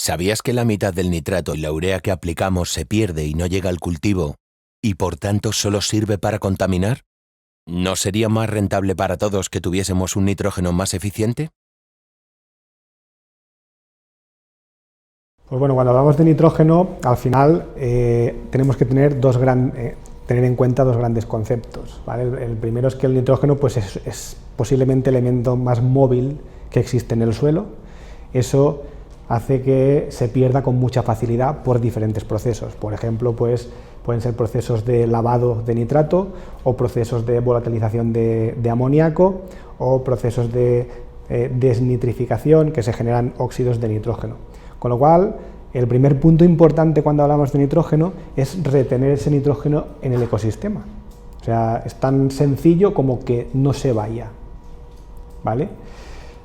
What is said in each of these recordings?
¿Sabías que la mitad del nitrato y la urea que aplicamos se pierde y no llega al cultivo y por tanto solo sirve para contaminar? ¿No sería más rentable para todos que tuviésemos un nitrógeno más eficiente? Pues bueno, cuando hablamos de nitrógeno, al final tenemos que tener tener en cuenta dos grandes conceptos, ¿vale? El primero es que el nitrógeno pues, es posiblemente el elemento más móvil que existe en el suelo. Eso hace que se pierda con mucha facilidad por diferentes procesos. Por ejemplo, pues, pueden ser procesos de lavado de nitrato o procesos de volatilización de amoníaco o procesos de desnitrificación, que se generan óxidos de nitrógeno. Con lo cual, el primer punto importante cuando hablamos de nitrógeno es retener ese nitrógeno en el ecosistema. O sea, es tan sencillo como que no se vaya, ¿vale?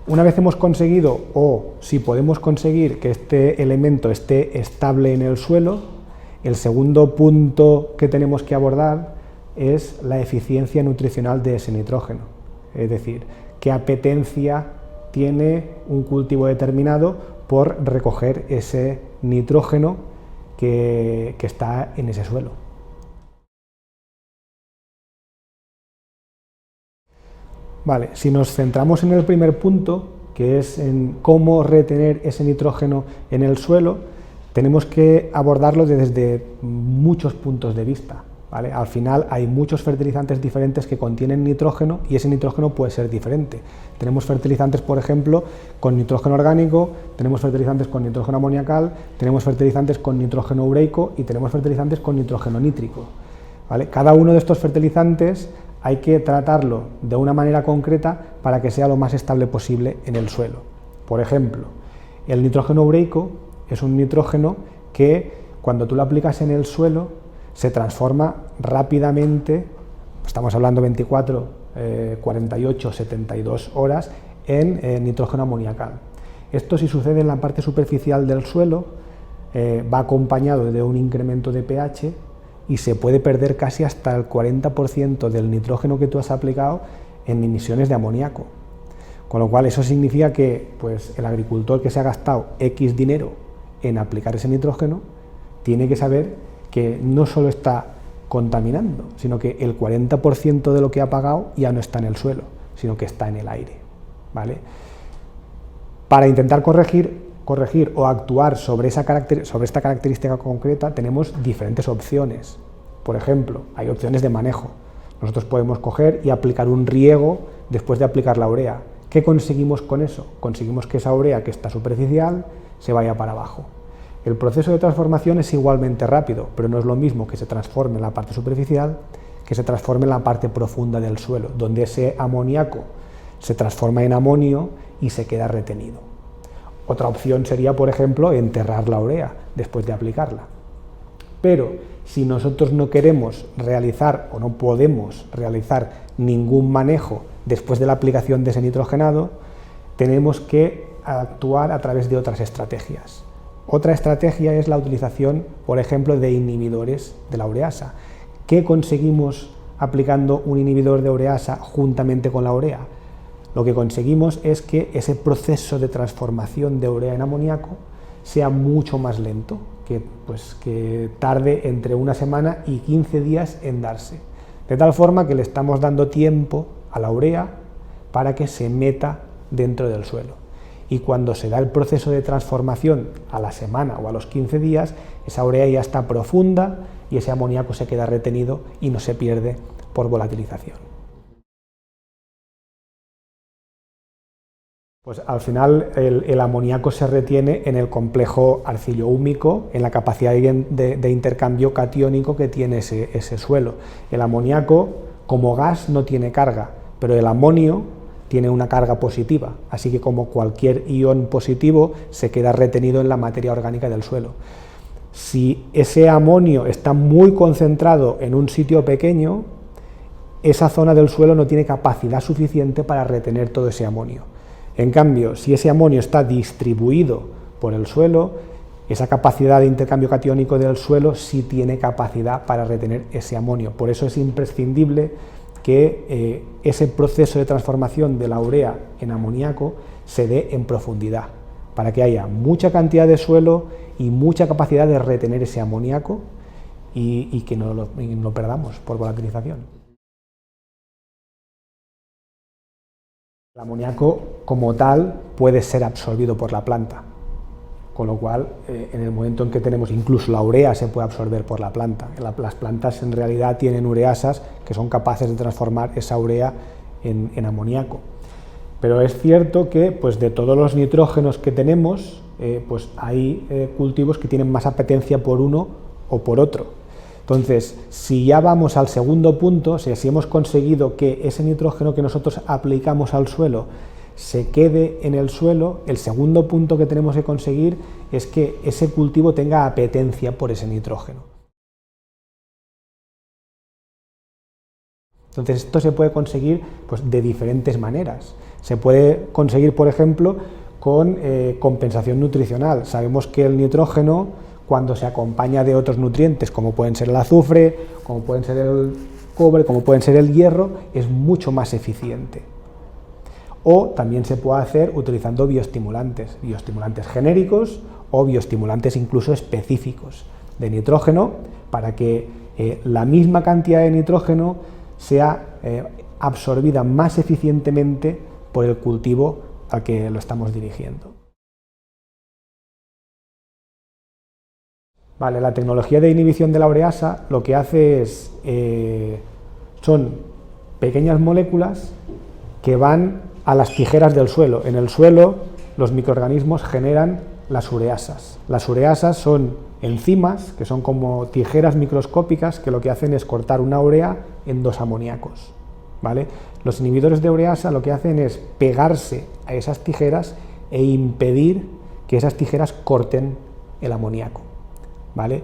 Una vez hemos conseguido, o si podemos conseguir que este elemento esté estable en el suelo, el segundo punto que tenemos que abordar es la eficiencia nutricional de ese nitrógeno. Es decir, qué apetencia tiene un cultivo determinado por recoger ese nitrógeno que está en ese suelo. Vale, si nos centramos en el primer punto, que es en cómo retener ese nitrógeno en el suelo, tenemos que abordarlo desde muchos puntos de vista, ¿vale? Al final hay muchos fertilizantes diferentes que contienen nitrógeno y ese nitrógeno puede ser diferente. Tenemos fertilizantes, por ejemplo, con nitrógeno orgánico, tenemos fertilizantes con nitrógeno amoniacal, tenemos fertilizantes con nitrógeno ureico y tenemos fertilizantes con nitrógeno nítrico, ¿vale? Cada uno de estos fertilizantes hay que tratarlo de una manera concreta para que sea lo más estable posible en el suelo. Por ejemplo, el nitrógeno ureico es un nitrógeno que cuando tú lo aplicas en el suelo se transforma rápidamente, estamos hablando 24, 48, 72 horas, en nitrógeno amoniacal. Esto, si sucede en la parte superficial del suelo, va acompañado de un incremento de pH y se puede perder casi hasta el 40% del nitrógeno que tú has aplicado en emisiones de amoníaco. Con lo cual eso significa que pues, el agricultor que se ha gastado X dinero en aplicar ese nitrógeno tiene que saber que no solo está contaminando, sino que el 40% de lo que ha pagado ya no está en el suelo, sino que está en el aire, ¿vale? Para intentar corregir o actuar sobre esta característica concreta tenemos diferentes opciones. Por ejemplo, hay opciones de manejo. Nosotros podemos coger y aplicar un riego después de aplicar la urea. ¿Qué conseguimos con eso? Conseguimos que esa urea que está superficial se vaya para abajo. El proceso de transformación es igualmente rápido, pero no es lo mismo que se transforme en la parte superficial que se transforme en la parte profunda del suelo, donde ese amoníaco se transforma en amonio y se queda retenido. Otra opción sería, por ejemplo, enterrar la urea después de aplicarla. Pero si nosotros no queremos realizar o no podemos realizar ningún manejo después de la aplicación de ese nitrogenado, tenemos que actuar a través de otras estrategias. Otra estrategia es la utilización, por ejemplo, de inhibidores de la ureasa. ¿Qué conseguimos aplicando un inhibidor de ureasa juntamente con la urea? Lo que conseguimos es que ese proceso de transformación de urea en amoníaco sea mucho más lento, que tarde entre una semana y 15 días en darse. De tal forma que le estamos dando tiempo a la urea para que se meta dentro del suelo. Y cuando se da el proceso de transformación a la semana o a los 15 días, esa urea ya está profunda y ese amoníaco se queda retenido y no se pierde por volatilización. Pues al final el amoníaco se retiene en el complejo arcillo-húmico, en la capacidad de intercambio catiónico que tiene ese suelo. El amoníaco como gas no tiene carga, pero el amonio tiene una carga positiva, así que como cualquier ion positivo se queda retenido en la materia orgánica del suelo. Si ese amonio está muy concentrado en un sitio pequeño, esa zona del suelo no tiene capacidad suficiente para retener todo ese amonio. En cambio, si ese amonio está distribuido por el suelo, esa capacidad de intercambio catiónico del suelo sí tiene capacidad para retener ese amonio. Por eso es imprescindible que ese proceso de transformación de la urea en amoníaco se dé en profundidad, para que haya mucha cantidad de suelo y mucha capacidad de retener ese amoníaco y que no lo perdamos por volatilización. El amoníaco como tal puede ser absorbido por la planta, con lo cual en el momento en que tenemos incluso la urea se puede absorber por la planta. Las plantas en realidad tienen ureasas que son capaces de transformar esa urea en amoníaco. Pero es cierto que pues, de todos los nitrógenos que tenemos, pues hay cultivos que tienen más apetencia por uno o por otro. Entonces, si ya vamos al segundo punto, si hemos conseguido que ese nitrógeno que nosotros aplicamos al suelo se quede en el suelo, el segundo punto que tenemos que conseguir es que ese cultivo tenga apetencia por ese nitrógeno. Entonces, esto se puede conseguir pues, de diferentes maneras. Se puede conseguir, por ejemplo, con compensación nutricional. Sabemos que el nitrógeno, cuando se acompaña de otros nutrientes, como pueden ser el azufre, como pueden ser el cobre, como pueden ser el hierro, es mucho más eficiente. O también se puede hacer utilizando bioestimulantes genéricos o bioestimulantes incluso específicos de nitrógeno, para que la misma cantidad de nitrógeno sea absorbida más eficientemente por el cultivo al que lo estamos dirigiendo. Vale, la tecnología de inhibición de la ureasa lo que hace es, son pequeñas moléculas que van a las tijeras del suelo. En el suelo los microorganismos generan las ureasas. Las ureasas son enzimas que son como tijeras microscópicas que lo que hacen es cortar una urea en dos amoníacos. ¿Vale? Los inhibidores de ureasa lo que hacen es pegarse a esas tijeras e impedir que esas tijeras corten el amoníaco. ¿Vale?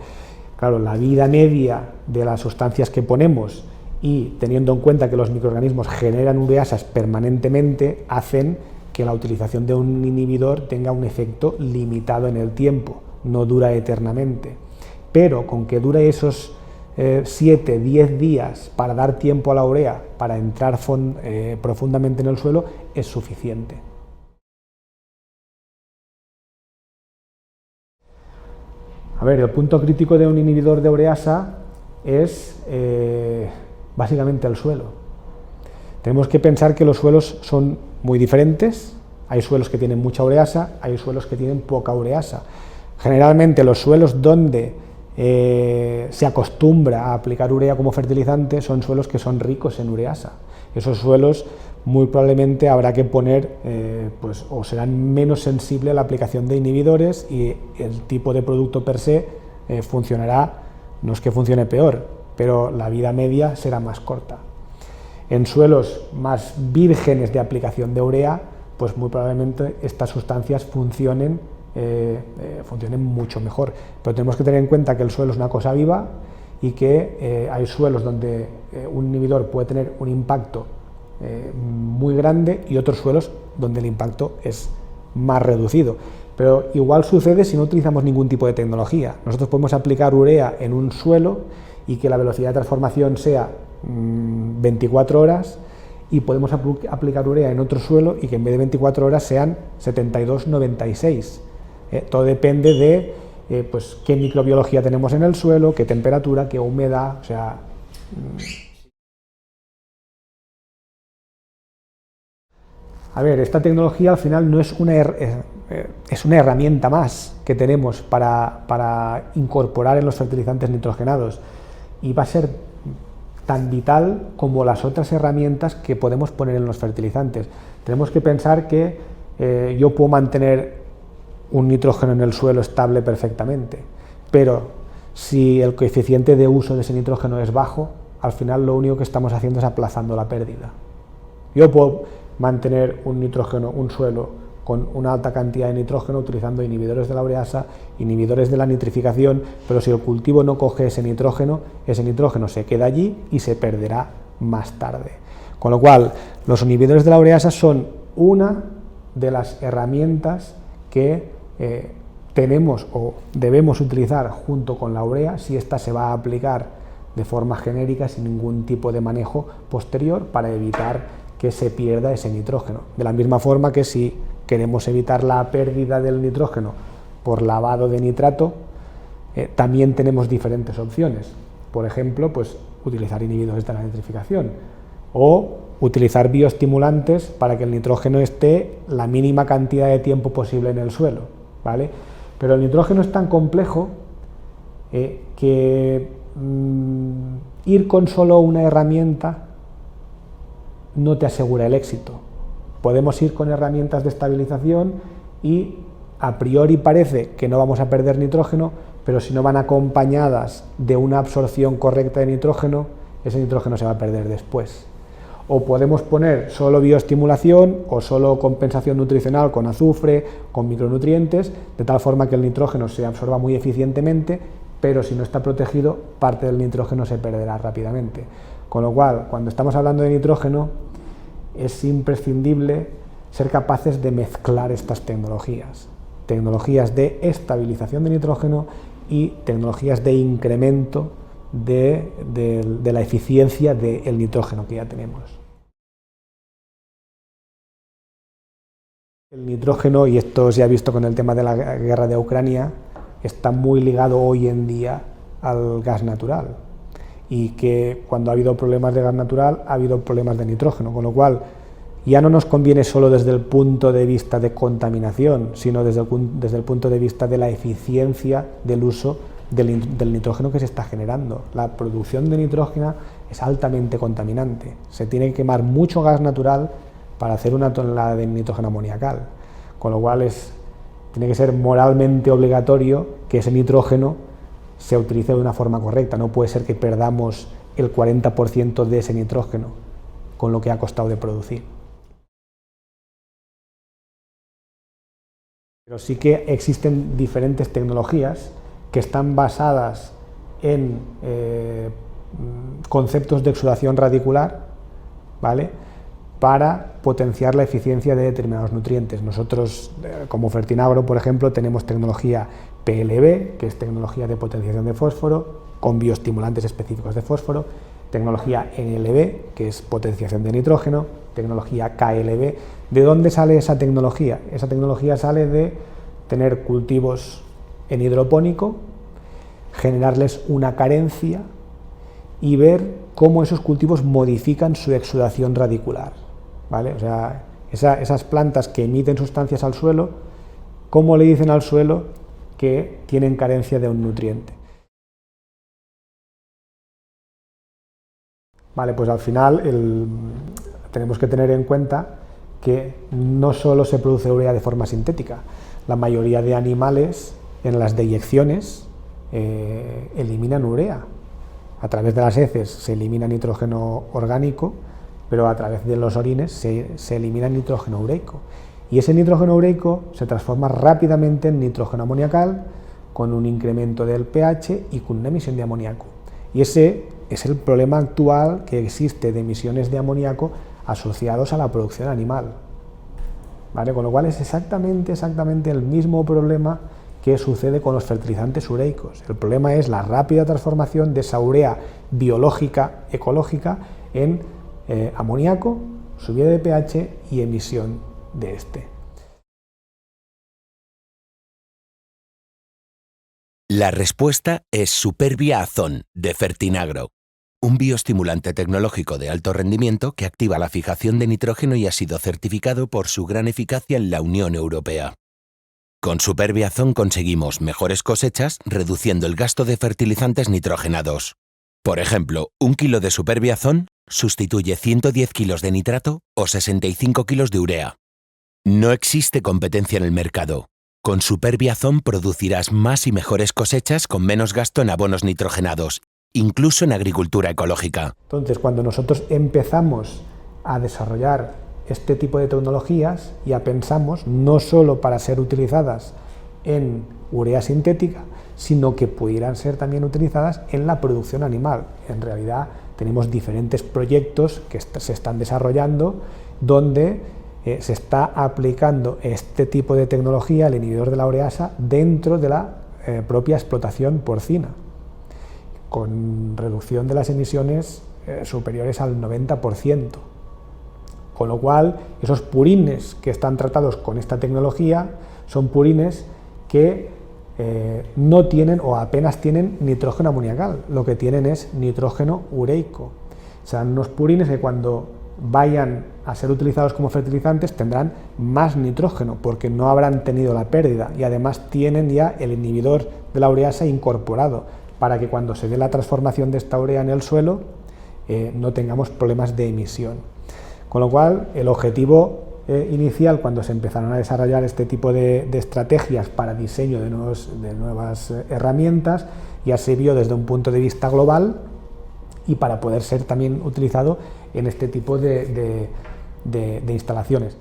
Claro, la vida media de las sustancias que ponemos y teniendo en cuenta que los microorganismos generan ureasas permanentemente, hacen que la utilización de un inhibidor tenga un efecto limitado en el tiempo, no dura eternamente. Pero con que dure esos 7-10 días para dar tiempo a la urea para entrar profundamente en el suelo es suficiente. A ver, el punto crítico de un inhibidor de ureasa es básicamente el suelo. Tenemos que pensar que los suelos son muy diferentes. Hay suelos que tienen mucha ureasa, hay suelos que tienen poca ureasa. Generalmente los suelos donde se acostumbra a aplicar urea como fertilizante son suelos que son ricos en ureasa. Esos suelos muy probablemente habrá que poner, pues, o serán menos sensibles a la aplicación de inhibidores y el tipo de producto per se funcionará, no es que funcione peor, pero la vida media será más corta. En suelos más vírgenes de aplicación de urea, pues muy probablemente estas sustancias funcionen mucho mejor. Pero tenemos que tener en cuenta que el suelo es una cosa viva y que hay suelos donde un inhibidor puede tener un impacto muy grande y otros suelos donde el impacto es más reducido. Pero igual sucede si no utilizamos ningún tipo de tecnología. Nosotros podemos aplicar urea en un suelo y que la velocidad de transformación sea 24 horas y podemos aplicar urea en otro suelo y que en vez de 24 horas sean 72-96. Todo depende de pues, qué microbiología tenemos en el suelo, qué temperatura, qué humedad, o sea... A ver, esta tecnología al final no es es una herramienta más que tenemos para incorporar en los fertilizantes nitrogenados y va a ser tan vital como las otras herramientas que podemos poner en los fertilizantes. Tenemos que pensar que yo puedo mantener un nitrógeno en el suelo estable perfectamente, pero si el coeficiente de uso de ese nitrógeno es bajo, al final lo único que estamos haciendo es aplazando la pérdida. Yo puedo mantener un suelo con una alta cantidad de nitrógeno utilizando inhibidores de la ureasa, inhibidores de la nitrificación, pero si el cultivo no coge ese nitrógeno se queda allí y se perderá más tarde. Con lo cual, los inhibidores de la ureasa son una de las herramientas que tenemos o debemos utilizar junto con la urea si ésta se va a aplicar de forma genérica sin ningún tipo de manejo posterior para evitar que se pierda ese nitrógeno. De la misma forma que si queremos evitar la pérdida del nitrógeno por lavado de nitrato, también tenemos diferentes opciones. Por ejemplo, pues utilizar inhibidores de la nitrificación o utilizar bioestimulantes para que el nitrógeno esté la mínima cantidad de tiempo posible en el suelo, ¿vale? Pero el nitrógeno es tan complejo que ir con solo una herramienta no te asegura el éxito. Podemos ir con herramientas de estabilización y a priori parece que no vamos a perder nitrógeno, pero si no van acompañadas de una absorción correcta de nitrógeno, ese nitrógeno se va a perder después. O podemos poner solo bioestimulación o solo compensación nutricional con azufre, con micronutrientes, de tal forma que el nitrógeno se absorba muy eficientemente, pero si no está protegido, parte del nitrógeno se perderá rápidamente. Con lo cual, cuando estamos hablando de nitrógeno, es imprescindible ser capaces de mezclar estas tecnologías. Tecnologías de estabilización de nitrógeno y tecnologías de incremento de la eficiencia del nitrógeno que ya tenemos. El nitrógeno, y esto se ha visto con el tema de la guerra de Ucrania, está muy ligado hoy en día al gas natural, y que cuando ha habido problemas de gas natural ha habido problemas de nitrógeno, con lo cual ya no nos conviene solo desde el punto de vista de contaminación, sino desde el punto de vista de la eficiencia del uso del nitrógeno que se está generando. La producción de nitrógeno es altamente contaminante. Se tiene que quemar mucho gas natural para hacer una tonelada de nitrógeno amoniacal, con lo cual tiene que ser moralmente obligatorio que ese nitrógeno se utilice de una forma correcta. No puede ser que perdamos el 40% de ese nitrógeno con lo que ha costado de producir. Pero sí que existen diferentes tecnologías que están basadas en conceptos de exudación radicular, ¿vale?, para potenciar la eficiencia de determinados nutrientes. Nosotros, como Fertinagro, por ejemplo, tenemos tecnología PLB, que es tecnología de potenciación de fósforo, con bioestimulantes específicos de fósforo, tecnología NLB, que es potenciación de nitrógeno, tecnología KLB. ¿De dónde sale esa tecnología? Esa tecnología sale de tener cultivos en hidropónico, generarles una carencia y ver cómo esos cultivos modifican su exudación radicular, ¿vale? O sea, esas plantas que emiten sustancias al suelo, ¿cómo le dicen al suelo que tienen carencia de un nutriente? Vale, pues al final tenemos que tener en cuenta que no solo se produce urea de forma sintética. La mayoría de animales en las deyecciones eliminan urea. A través de las heces se elimina nitrógeno orgánico, pero a través de los orines se elimina nitrógeno ureico. Y ese nitrógeno ureico se transforma rápidamente en nitrógeno amoniacal, con un incremento del pH y con una emisión de amoníaco. Y ese es el problema actual que existe de emisiones de amoníaco asociados a la producción animal, ¿vale? Con lo cual es exactamente el mismo problema que sucede con los fertilizantes ureicos. El problema es la rápida transformación de esa urea biológica, ecológica, en amoníaco, subida de pH y emisión de este. La respuesta es Superbia Azón, de Fertinagro, un bioestimulante tecnológico de alto rendimiento que activa la fijación de nitrógeno y ha sido certificado por su gran eficacia en la Unión Europea. Con Superbia Azón conseguimos mejores cosechas reduciendo el gasto de fertilizantes nitrogenados. Por ejemplo, 1 kilo de Superbia Azón sustituye 110 kilos de nitrato o 65 kilos de urea. No existe competencia en el mercado. Con Superbia Azón producirás más y mejores cosechas con menos gasto en abonos nitrogenados, incluso en agricultura ecológica. Entonces, cuando nosotros empezamos a desarrollar este tipo de tecnologías, ya pensamos no solo para ser utilizadas en urea sintética, sino que pudieran ser también utilizadas en la producción animal. En realidad tenemos diferentes proyectos que se están desarrollando donde se está aplicando este tipo de tecnología, el inhibidor de la ureasa, dentro de la propia explotación porcina, con reducción de las emisiones superiores al 90%. Con lo cual, esos purines que están tratados con esta tecnología son purines que no tienen o apenas tienen nitrógeno amoniacal, lo que tienen es nitrógeno ureico. O sea, unos purines que cuando vayan a ser utilizados como fertilizantes tendrán más nitrógeno porque no habrán tenido la pérdida y además tienen ya el inhibidor de la ureasa incorporado para que cuando se dé la transformación de esta urea en el suelo no tengamos problemas de emisión. Con lo cual, el objetivo inicial cuando se empezaron a desarrollar este tipo de estrategias para diseño de nuevas herramientas ya se vio desde un punto de vista global y para poder ser también utilizado en este tipo de instalaciones.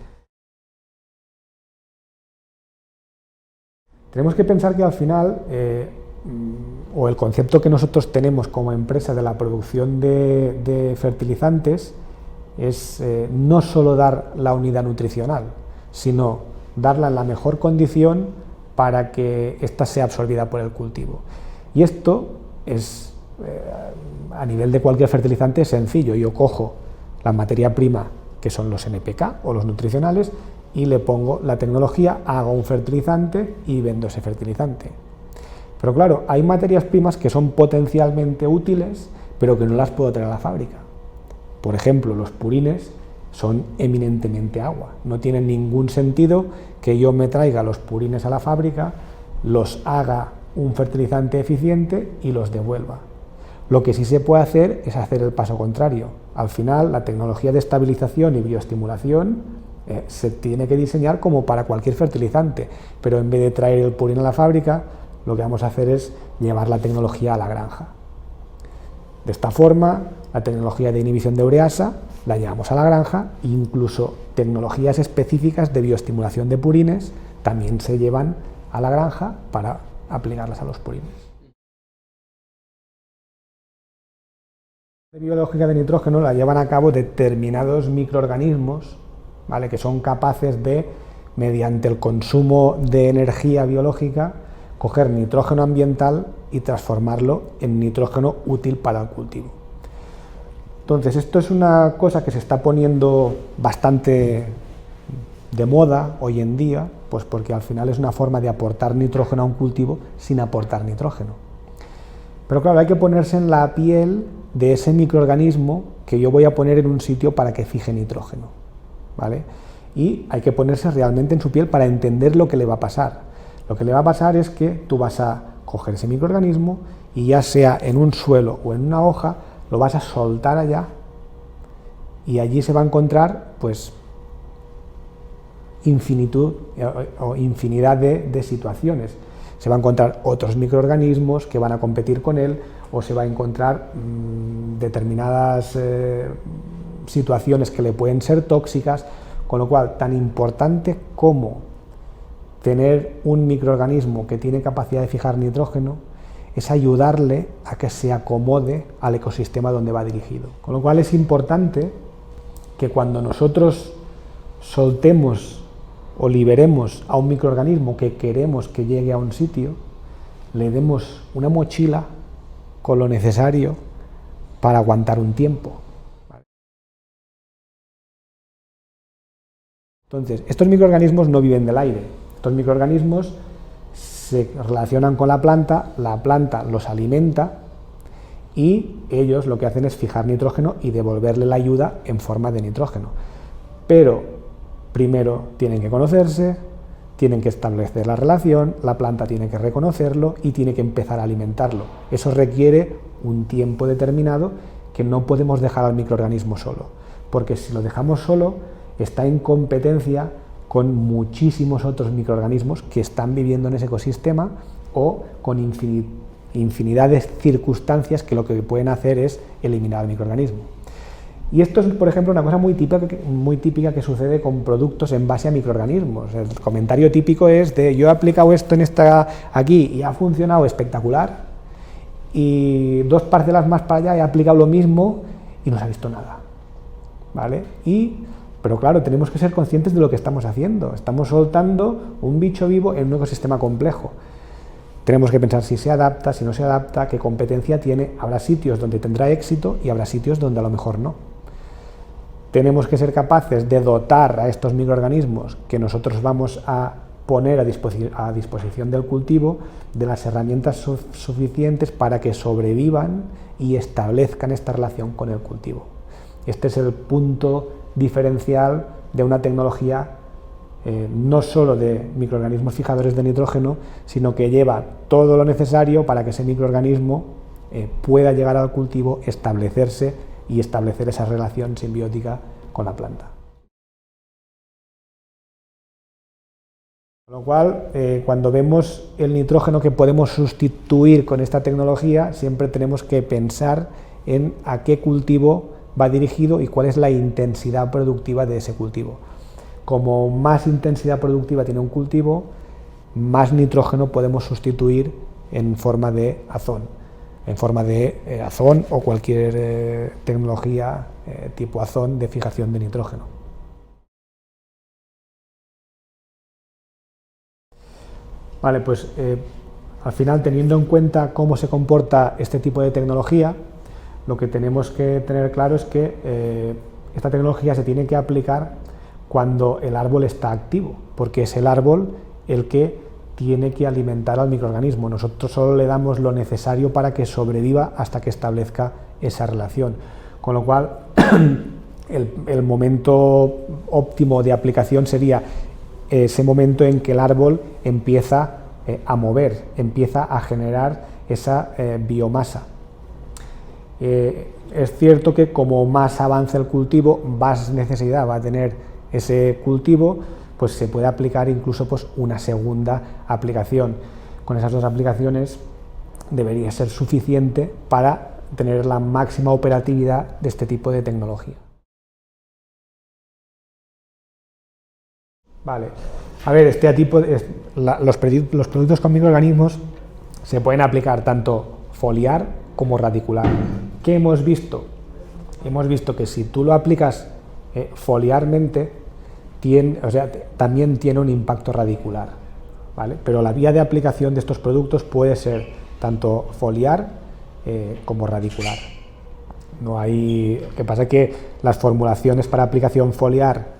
Tenemos que pensar que al final, o el concepto que nosotros tenemos como empresa de la producción de fertilizantes es no solo dar la unidad nutricional, sino darla en la mejor condición para que ésta sea absorbida por el cultivo. Y esto es, a nivel de cualquier fertilizante, es sencillo. Yo cojo la materia prima, que son los NPK o los nutricionales, y le pongo la tecnología, hago un fertilizante y vendo ese fertilizante. Pero claro, hay materias primas que son potencialmente útiles, pero que no las puedo traer a la fábrica. Por ejemplo, los purines son eminentemente agua. No tiene ningún sentido que yo me traiga los purines a la fábrica, los haga un fertilizante eficiente y los devuelva. Lo que sí se puede hacer es hacer el paso contrario. Al final, la tecnología de estabilización y bioestimulación se tiene que diseñar como para cualquier fertilizante, pero en vez de traer el purín a la fábrica, lo que vamos a hacer es llevar la tecnología a la granja. De esta forma, la tecnología de inhibición de ureasa la llevamos a la granja, incluso tecnologías específicas de bioestimulación de purines también se llevan a la granja para aplicarlas a los purines. La biológica de nitrógeno la llevan a cabo determinados microorganismos, ¿vale?, que son capaces de, mediante el consumo de energía biológica, coger nitrógeno ambiental y transformarlo en nitrógeno útil para el cultivo. Entonces, esto es una cosa que se está poniendo bastante de moda hoy en día, pues porque al final es una forma de aportar nitrógeno a un cultivo sin aportar nitrógeno. Pero claro, hay que ponerse en la piel de ese microorganismo que yo voy a poner en un sitio para que fije nitrógeno, ¿vale? Y hay que ponerse realmente en su piel para entender lo que le va a pasar. Lo que le va a pasar es que tú vas a coger ese microorganismo y ya sea en un suelo o en una hoja, lo vas a soltar allá y allí se va a encontrar pues infinidad de situaciones. Se va a encontrar otros microorganismos que van a competir con él o se va a encontrar determinadas situaciones que le pueden ser tóxicas, con lo cual tan importante como tener un microorganismo que tiene capacidad de fijar nitrógeno es ayudarle a que se acomode al ecosistema donde va dirigido. Con lo cual es importante que cuando nosotros soltemos o liberemos a un microorganismo que queremos que llegue a un sitio, le demos una mochila con lo necesario para aguantar un tiempo. Entonces, estos microorganismos no viven del aire. Estos microorganismos se relacionan con la planta los alimenta y ellos lo que hacen es fijar nitrógeno y devolverle la ayuda en forma de nitrógeno. Pero primero tienen que conocerse, tienen que establecer la relación, la planta tiene que reconocerlo y tiene que empezar a alimentarlo. Eso requiere un tiempo determinado que no podemos dejar al microorganismo solo, porque si lo dejamos solo está en competencia con muchísimos otros microorganismos que están viviendo en ese ecosistema o con infinidad de circunstancias que lo que pueden hacer es eliminar al microorganismo. Y esto es, por ejemplo, una cosa muy típica que sucede con productos en base a microorganismos. El comentario típico es de yo he aplicado esto aquí y ha funcionado espectacular y 2 parcelas más para allá he aplicado lo mismo y no se ha visto nada, ¿vale? Pero claro, tenemos que ser conscientes de lo que estamos haciendo. Estamos soltando un bicho vivo en un ecosistema complejo. Tenemos que pensar si se adapta, si no se adapta, qué competencia tiene. Habrá sitios donde tendrá éxito y habrá sitios donde a lo mejor no. tenemos que ser capaces de dotar a estos microorganismos que nosotros vamos a poner a disposición del cultivo de las herramientas suficientes para que sobrevivan y establezcan esta relación con el cultivo. Este es el punto diferencial de una tecnología no solo de microorganismos fijadores de nitrógeno, sino que lleva todo lo necesario para que ese microorganismo pueda llegar al cultivo, establecerse y establecer esa relación simbiótica con la planta. Con lo cual, cuando vemos el nitrógeno que podemos sustituir con esta tecnología, siempre tenemos que pensar en a qué cultivo va dirigido y cuál es la intensidad productiva de ese cultivo. Como más intensidad productiva tiene un cultivo, más nitrógeno podemos sustituir en forma de azón, o cualquier tecnología tipo azón de fijación de nitrógeno. Vale, pues al final, teniendo en cuenta cómo se comporta este tipo de tecnología, lo que tenemos que tener claro es que esta tecnología se tiene que aplicar cuando el árbol está activo, porque es el árbol el que tiene que alimentar al microorganismo. Nosotros solo le damos lo necesario para que sobreviva hasta que establezca esa relación. Con lo cual, el momento óptimo de aplicación sería ese momento en que el árbol empieza a mover, empieza a generar esa biomasa. Es cierto que como más avance el cultivo, más necesidad va a tener ese cultivo, pues se puede aplicar incluso pues una segunda aplicación. Con esas dos aplicaciones debería ser suficiente para tener la máxima operatividad de este tipo de tecnología. Vale, a ver, los productos con microorganismos se pueden aplicar tanto foliar como radicular. ¿Qué hemos visto? Hemos visto que si tú lo aplicas foliarmente, también tiene un impacto radicular, ¿vale? Pero la vía de aplicación de estos productos puede ser tanto foliar como radicular. No hay, lo que pasa es que las formulaciones para aplicación foliar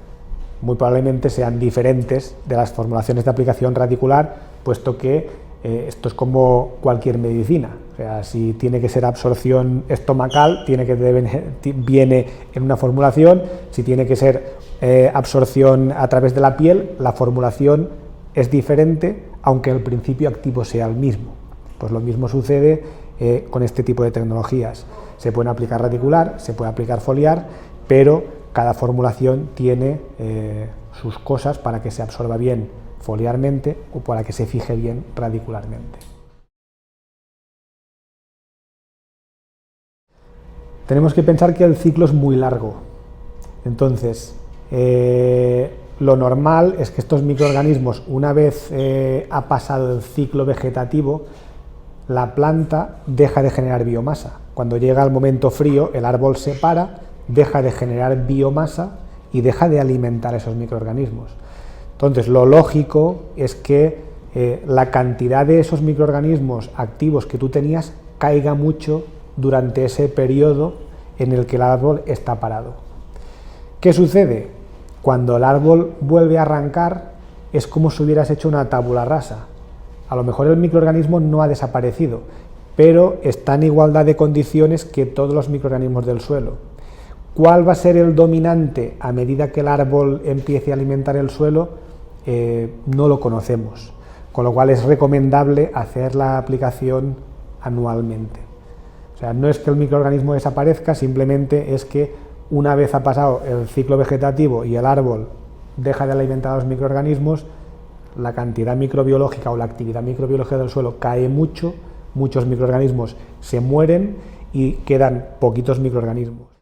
muy probablemente sean diferentes de las formulaciones de aplicación radicular, puesto que esto es como cualquier medicina. O sea, si tiene que ser absorción estomacal, viene en una formulación. Si tiene que ser absorción a través de la piel, la formulación es diferente, aunque el principio activo sea el mismo. Pues lo mismo sucede con este tipo de tecnologías. Se pueden aplicar radicular, se puede aplicar foliar, pero cada formulación tiene sus cosas para que se absorba bien foliarmente o para que se fije bien radicularmente. Tenemos que pensar que el ciclo es muy largo. Entonces, lo normal es que estos microorganismos, una vez ha pasado el ciclo vegetativo, la planta deja de generar biomasa. Cuando llega el momento frío, el árbol se para, deja de generar biomasa y deja de alimentar a esos microorganismos. Entonces, lo lógico es que la cantidad de esos microorganismos activos que tú tenías caiga mucho durante ese periodo en el que el árbol está parado. ¿Qué sucede? Cuando el árbol vuelve a arrancar, es como si hubieras hecho una tabula rasa. A lo mejor el microorganismo no ha desaparecido, pero está en igualdad de condiciones que todos los microorganismos del suelo. ¿Cuál va a ser el dominante a medida que el árbol empiece a alimentar el suelo? No lo conocemos, con lo cual es recomendable hacer la aplicación anualmente. O sea, no es que el microorganismo desaparezca, simplemente es que una vez ha pasado el ciclo vegetativo y el árbol deja de alimentar a los microorganismos, la cantidad microbiológica o la actividad microbiológica del suelo cae mucho, muchos microorganismos se mueren y quedan poquitos microorganismos.